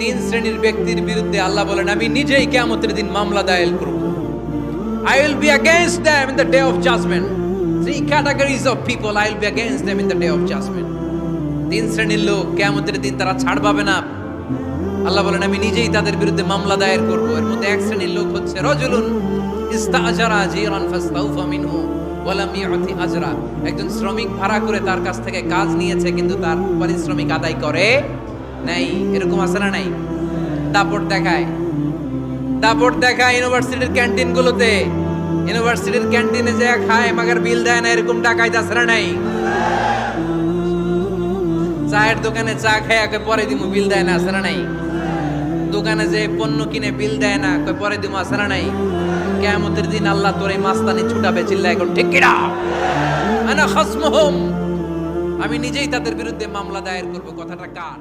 তিন শ্রেণীর ব্যক্তির বিরুদ্ধে আল্লাহ বলেন আমি নিজেই কিয়ামতের দিন মামলা দায়ের করব। I will be against them in the day of judgment. Three categories of people I will be against them in the day of judgment. তিন শ্রেণীর লোক কিয়ামতের দিন তারা ছাড় পাবে না। আল্লাহ বলেন আমি নিজেই তাদের বিরুদ্ধে মামলা দায়ের করব। এর মধ্যে এক শ্রেণীর লোক হচ্ছে রাজুলুন ইস্তাআজারা জিরান ফাস্তাউফা মিনহু ওয়া লাম ইউতি আজরা। একজন শ্রমিক ভাড়া করে তার কাছ থেকে কাজ নিয়েছে কিন্তু তার পারিশ্রমিক আদায় করে নাই। এরকম আছে না নাই? দাপট দেখায় ইউনিভার্সিটির ক্যান্টিনগুলোতে। ইউনিভার্সিটির ক্যান্টিনে যে খায় মাগার বিল দেয় না, এরকম ডাকাইত আছে না নাই? চায়ের দোকানে চা খায় পরে দিমু বিল দেয় না, আছে না নাই? দোকানে যে পণ্য কিনে বিল দেয় না, পরে দিমু, আছে না নাই? কিয়ামতের দিন আল্লাহ তোর এই মাস্তানি ছুটাবে, চিল্লা এখন ঠিক কিনা? আনা খাসমুহুম, আমি নিজেই তাদের বিরুদ্ধে মামলা দায়ের করব। কথাটা কার?